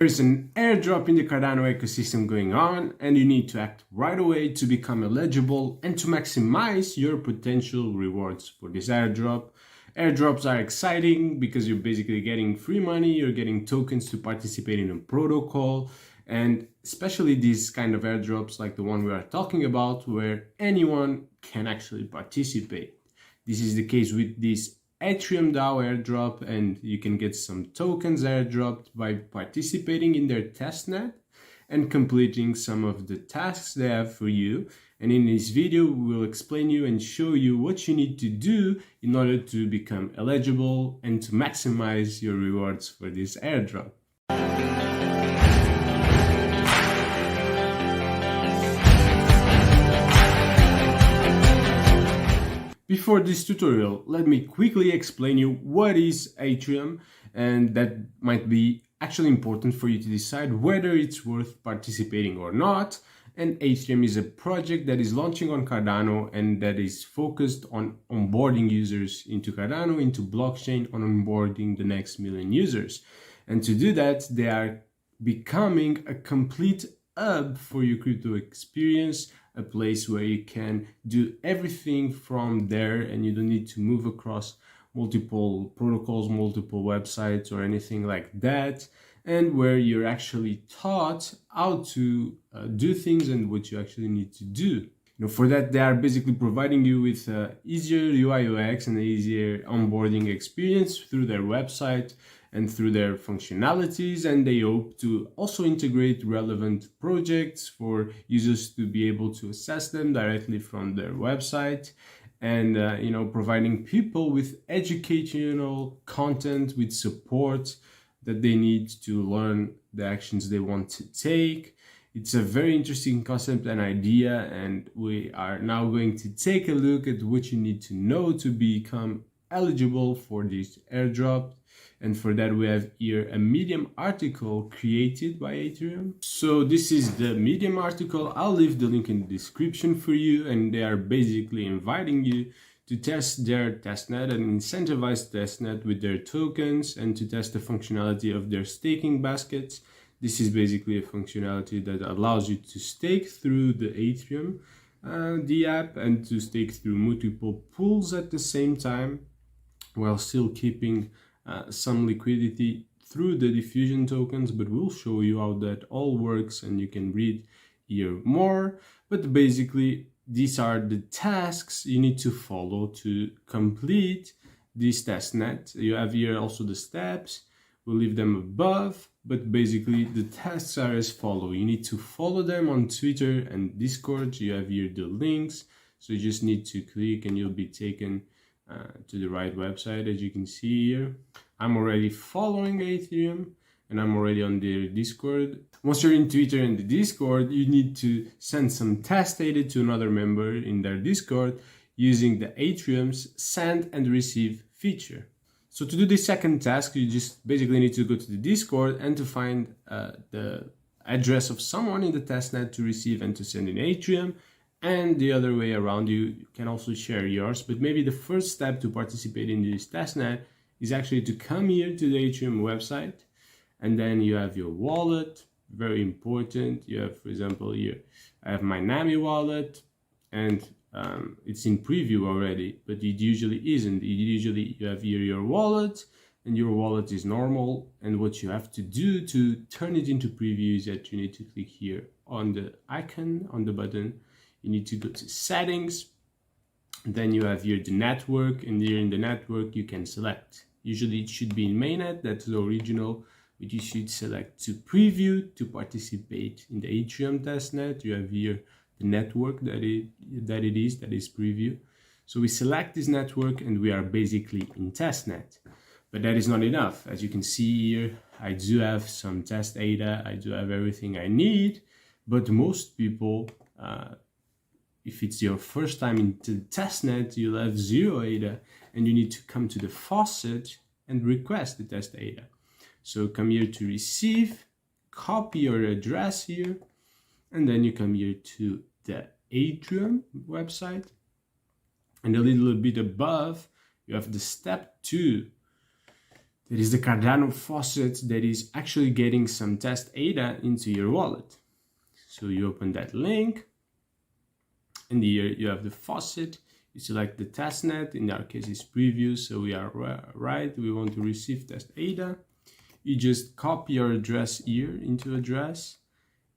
There's an airdrop in the Cardano ecosystem going on, and you need to act right away to become eligible and to maximize your potential rewards for this airdrop. Airdrops are exciting because you're basically getting free money, you're getting tokens to participate in a protocol, and especially these kind of airdrops like the one we are talking about, where anyone can actually participate. This is the case with this Atrium DAO Airdrop, and you can get some tokens airdropped by participating in their testnet and completing some of the tasks they have for you. And in this video, we will explain you and show you what you need to do in order to become eligible and to maximize your rewards for this airdrop. Before this tutorial, let me quickly explain you what is Atrium, and that might be actually important for you to decide whether it's worth participating or not. And Atrium is a project that is launching on Cardano and that is focused on onboarding users into Cardano, into blockchain, on onboarding the next million users. And to do that, they are becoming a complete hub for your crypto experience, a place where you can do everything from there and you don't need to move across multiple protocols, multiple websites or anything like that, and where you're actually taught how to do things and what you actually need to do. For that, they are basically providing you with easier UI UX and easier onboarding experience through their website and through their functionalities, and they hope to also integrate relevant projects for users to be able to access them directly from their website, and providing people with educational content, with support that they need to learn the actions they want to take. It's a very interesting concept and idea, and we are now going to take a look at what you need to know to become eligible for this airdrop. And for that, we have here a Medium article created by Atrium. So this is the Medium article. I'll leave the link in the description for you, and they are basically inviting you to test their testnet, an incentivized testnet with their tokens, and to test the functionality of their staking baskets. This is basically a functionality that allows you to stake through the Atrium, the app, and to stake through multiple pools at the same time, while still keeping some liquidity through the diffusion tokens. But we'll show you how that all works, and you can read here more. But basically, these are the tasks you need to follow to complete this testnet. You have here also the steps. We'll leave them above, but basically the tasks are as follow. You need to follow them on Twitter and Discord. You have here the links, so you just need to click and you'll be taken to the right website, as you can see here. I'm already following Atrium and I'm already on their Discord. Once you're in Twitter and the Discord, you need to send some test data to another member in their Discord using the Atrium's send and receive feature. So to do the second task, you just basically need to go to the Discord and to find the address of someone in the testnet to receive and to send in Atrium. And the other way around, you can also share yours. But maybe the first step to participate in this testnet is actually to come here to the Atrium website, and then you have your wallet, very important. You have, for example, here, I have my Nami wallet, and it's in preview already, but it usually isn't. Usually you have here your wallet, and your wallet is normal. And what you have to do to turn it into preview is that you need to click here on the icon, on the button. You need to go to settings, then you have here the network, and here in the network you can select. Usually it should be in mainnet, that's the original, but you should select to preview to participate in the Atrium testnet. You have here the network that is preview. So we select this network and we are basically in testnet. But that is not enough. As you can see here, I do have some test data, I do have everything I need, but most people, if it's your first time into the testnet, you'll have zero ADA, and you need to come to the Faucet and request the test data. So come here to receive, copy your address here, and then you come here to the Atrium website. And a little bit above, you have the step 2 There is the Cardano Faucet that is actually getting some test ADA into your wallet. So you open that link, and here you have the Faucet. You select the Testnet, in our case it's preview, so we are right, we want to receive test ADA. You just copy your address here into address.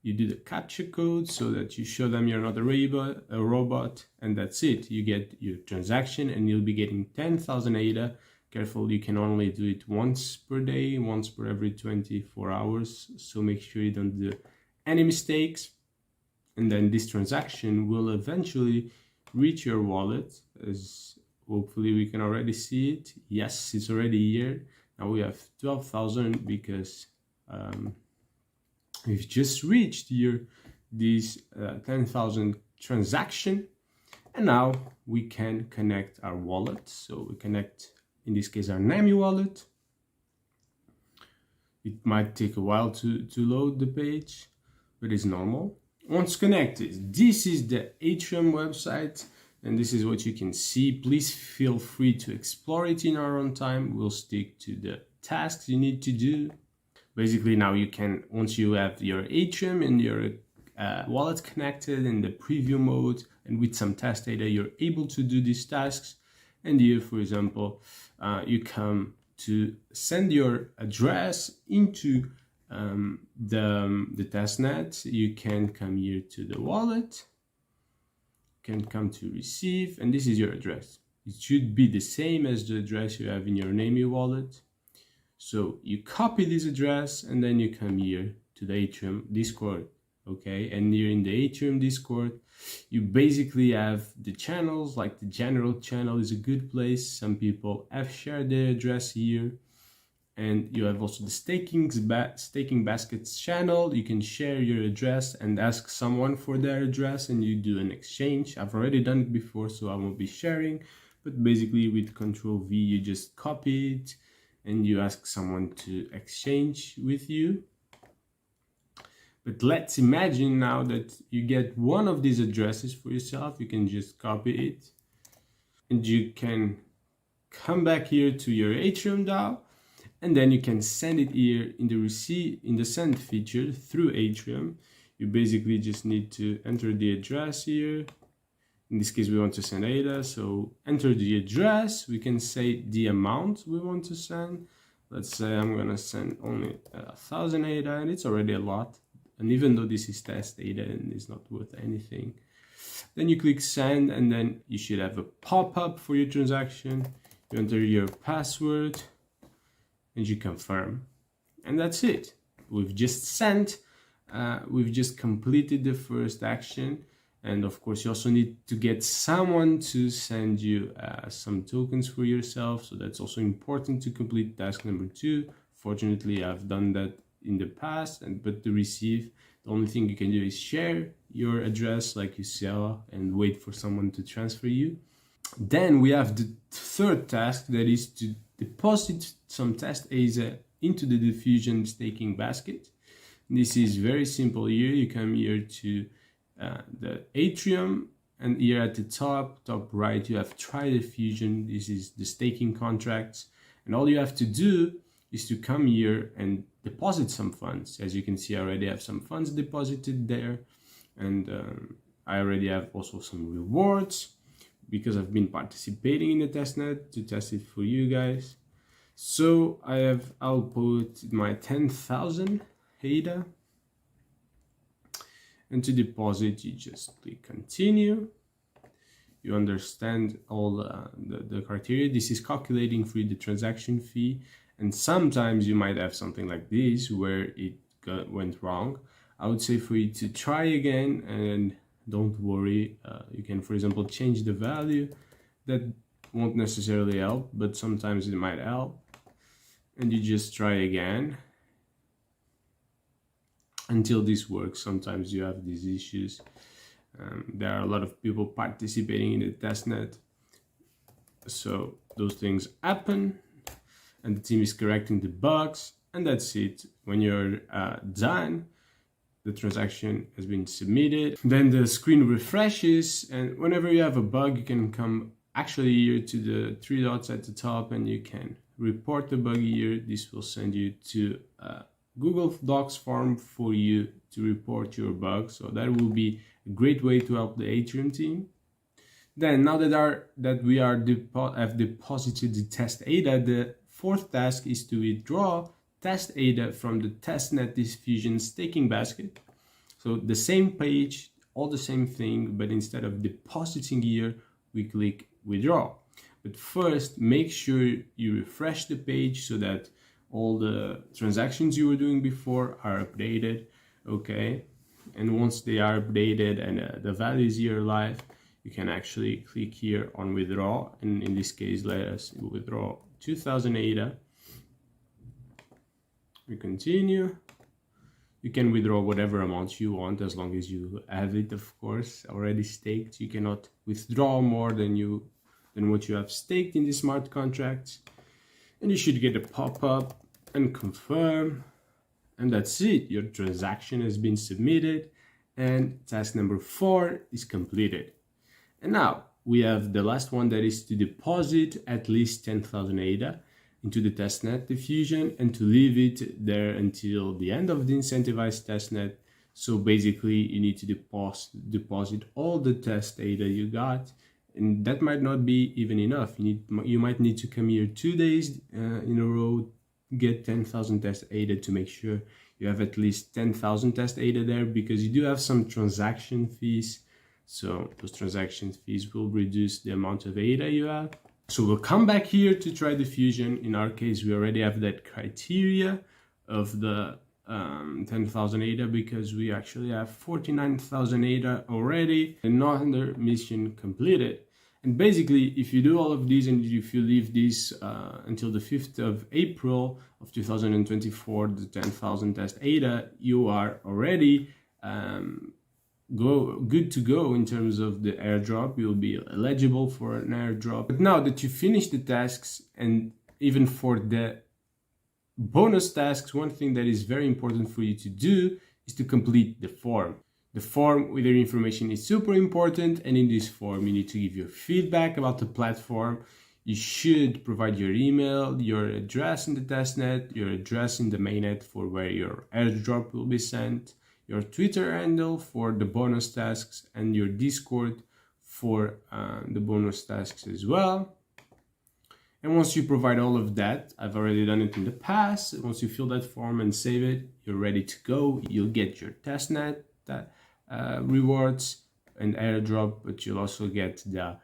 You do the captcha code so that you show them you're not a robot, and that's it. You get your transaction and you'll be getting 10,000 ADA. Careful, you can only do it once per day, once per every 24 hours. So make sure you don't do any mistakes. And then this transaction will eventually reach your wallet, as hopefully we can already see it. Yes, it's already here. Now we have 12,000 because we've just reached here this 10,000 transaction, and now we can connect our wallet. So we connect, in this case, our NAMI wallet. It might take a while to load the page, but it's normal. Once connected, this is the Atrium website, and this is what you can see. Please feel free to explore it in our own time. We'll stick to the tasks you need to do. Basically, now you can, once you have your Atrium and your wallet connected in the preview mode and with some test data, you're able to do these tasks. And here, for example, you come to send your address into the testnet. You can come here to the wallet, can come to receive, and this is your address. It should be the same as the address you have in your NAMI wallet. So you copy this address and then you come here to the Atrium Discord, okay? And here in the Atrium Discord, you basically have the channels, like the general channel is a good place. Some people have shared their address here. And you have also the staking baskets channel. You can share your address and ask someone for their address and you do an exchange. I've already done it before, so I won't be sharing. But basically with Control V, you just copy it and you ask someone to exchange with you. But let's imagine now that you get one of these addresses for yourself. You can just copy it and you can come back here to your Atrium DAO, and then you can send it here in the send feature through Atrium. You basically just need to enter the address here. In this case, we want to send ADA, so enter the address. We can say the amount we want to send. Let's say I'm gonna send only 1,000 ADA, and it's already a lot. And even though this is test ADA and it's not worth anything, then you click send, and then you should have a pop-up for your transaction. You enter your password, and you confirm, and that's it. We've just sent, we've just completed the first action. And of course, you also need to get someone to send you some tokens for yourself. So that's also important to complete task number 2. Fortunately, I've done that in the past, but to receive, the only thing you can do is share your address like you saw and wait for someone to transfer you. Then we have the third task, that is to deposit some test ASA into the diffusion staking basket. This is very simple here. You come here to the Atrium, and here at the top right, you have try diffusion. This is the staking contracts, and all you have to do is to come here and deposit some funds. As you can see, I already have some funds deposited there, and I already have also some rewards because I've been participating in the testnet to test it for you guys. So I'll put my 10,000 ADA, and to deposit, you just click continue. You understand all the criteria. This is calculating for the transaction fee, and sometimes you might have something like this where it went wrong. I would say for you to try again, and don't worry. You can, for example, change the value. That won't necessarily help, but sometimes it might help. And you just try again until this works. Sometimes you have these issues. There are a lot of people participating in the testnet, so those things happen, and the team is correcting the bugs, and that's it. When you're done, the transaction has been submitted. Then the screen refreshes, and whenever you have a bug, you can come actually here to the 3 dots at the top, and you can report the bug here. This will send you to a Google Docs form for you to report your bug. So that will be a great way to help the Atrium team. Then now that we have deposited the test ADA, the fourth task is to withdraw test ADA from the Testnet diffusion staking basket. So the same page, all the same thing, but instead of depositing here, we click withdraw. But first, make sure you refresh the page so that all the transactions you were doing before are updated, okay? And once they are updated and the values here live, you can actually click here on withdraw. And in this case, let us withdraw 2000 ADA. We continue. You can withdraw whatever amount you want as long as you have it, of course, already staked. You cannot withdraw more than what you have staked in the smart contracts. And you should get a pop-up and confirm. And that's it. Your transaction has been submitted and task number 4 is completed. And now we have the last one, that is to deposit at least 10,000 ADA into the testnet diffusion and to leave it there until the end of the incentivized testnet. So basically you need to deposit all the test ADA you got, and that might not be even enough. You might need to come here 2 days in a row, get 10,000 test ADA to make sure you have at least 10,000 test ADA there, because you do have some transaction fees. So those transaction fees will reduce the amount of ADA you have. So we'll come back here to try diffusion. In our case, we already have that criteria of the 10,000 ADA, because we actually have 49,000 ADA already, another mission completed. And basically, if you do all of these and if you leave this until the 5th of April of 2024, the 10,000 test ADA, you are already good to go in terms of the airdrop. You'll be eligible for an airdrop. But now that you finish the tasks, and even for the bonus tasks, one thing that is very important for you to do is to complete the form. The form with your information is super important, and in this form you need to give your feedback about the platform. You should provide your email, your address in the testnet, your address in the mainnet for where your airdrop will be sent, your Twitter handle for the bonus tasks, and your Discord for the bonus tasks as well. And once you provide all of that, I've already done it in the past, once you fill that form and save it, you're ready to go. You'll get your testnet rewards and airdrop, but you'll also get the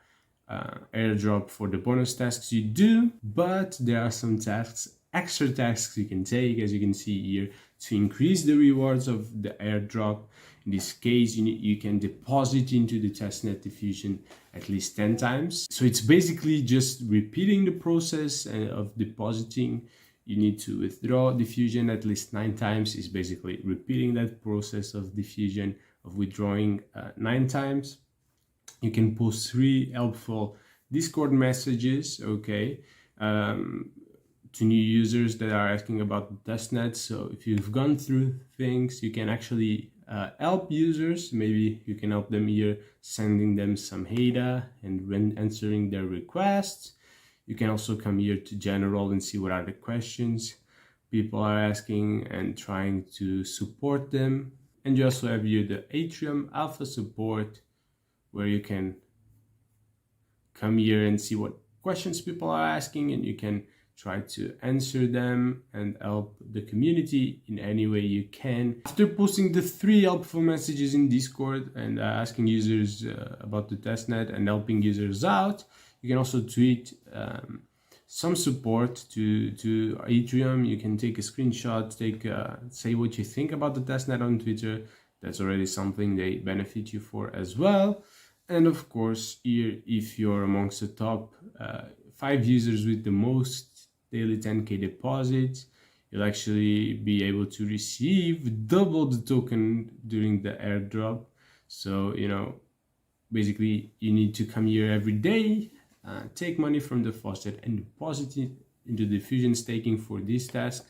airdrop for the bonus tasks you do. But there are some tasks, extra tasks you can take, as you can see here, to increase the rewards of the airdrop. In this case, you can deposit into the testnet diffusion at least 10 times. So it's basically just repeating the process of depositing. You need to withdraw diffusion at least 9 times. Is basically repeating that process of diffusion, of withdrawing 9 times. You can post 3 helpful Discord messages, okay, to new users that are asking about the testnet. So if you've gone through things, you can actually help users. Maybe you can help them here, sending them some ADA and when answering their requests. You can also come here to general and see what are the questions people are asking and trying to support them. And you also have here the Atrium Alpha support, where you can come here and see what questions people are asking, and you can try to answer them and help the community in any way you can. After posting the 3 helpful messages in Discord and asking users about the testnet and helping users out, you can also tweet some support to Atrium. You can take a screenshot, say what you think about the testnet on Twitter. That's already something they benefit you for as well. And of course, here, if you're amongst the top 5 users with the most daily 10k deposits, you'll actually be able to receive double the token during the airdrop. So, basically you need to come here every day, take money from the Faucet and deposit it into diffusion staking for this task.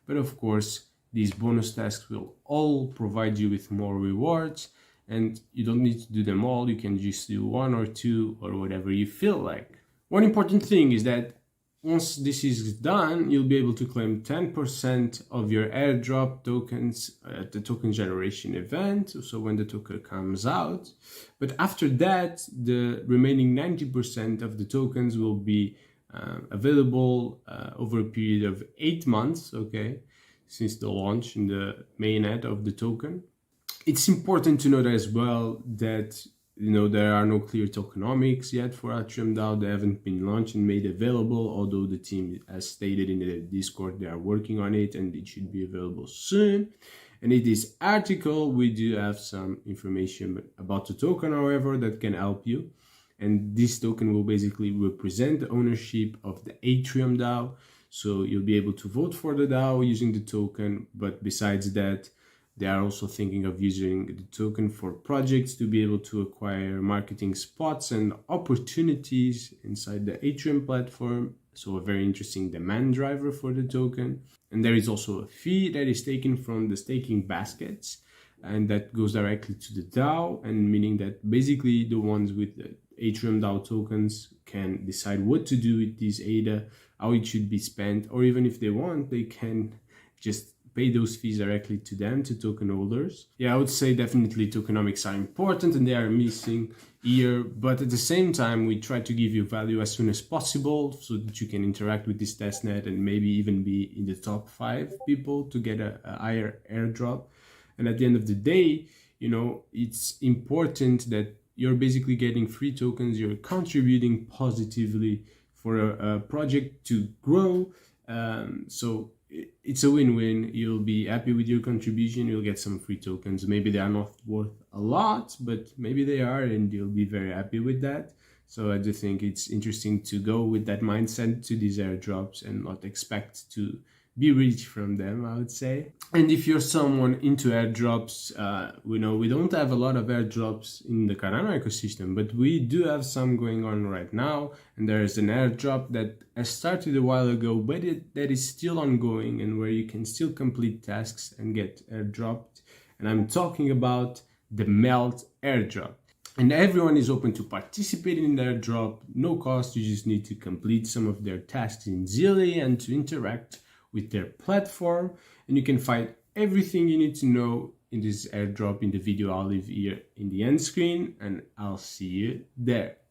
But of course, these bonus tasks will all provide you with more rewards, and you don't need to do them all. You can just do 1 or 2 or whatever you feel like. One important thing is that once this is done, you'll be able to claim 10% of your airdrop tokens at the token generation event, so when the token comes out. But after that, the remaining 90% of the tokens will be available over a period of 8 months, okay, since the launch in the mainnet of the token. It's important to note as well that there are no clear tokenomics yet for Atrium DAO. They haven't been launched and made available, although the team has stated in the Discord they are working on it and it should be available soon. And in this article, we do have some information about the token, however, that can help you. And this token will basically represent the ownership of the Atrium DAO. So you'll be able to vote for the DAO using the token, but besides that, they are also thinking of using the token for projects to be able to acquire marketing spots and opportunities inside the Atrium platform. So a very interesting demand driver for the token. And there is also a fee that is taken from the staking baskets, and that goes directly to the DAO, and meaning that basically the ones with the Atrium DAO tokens can decide what to do with this ADA, how it should be spent, or even if they want, they can just pay those fees directly to them, to token holders. Yeah, I would say definitely tokenomics are important and they are missing here, but at the same time, we try to give you value as soon as possible so that you can interact with this testnet and maybe even be in the top 5 people to get a higher airdrop. And at the end of the day, it's important that you're basically getting free tokens, you're contributing positively for a project to grow. So it's a win-win. You'll be happy with your contribution, you'll get some free tokens. Maybe they are not worth a lot, but maybe they are, and you'll be very happy with that. So I do think it's interesting to go with that mindset to these airdrops and not expect to be rich from them, I would say. And if you're someone into airdrops, we don't have a lot of airdrops in the Cardano ecosystem, but we do have some going on right now. And there is an airdrop that has started a while ago, but that is still ongoing and where you can still complete tasks and get airdropped. And I'm talking about the Melt airdrop. And everyone is open to participating in the airdrop, no cost. You just need to complete some of their tasks in Zilli and to interact with their platform, and you can find everything you need to know in this airdrop in the video I'll leave here in the end screen, and I'll see you there.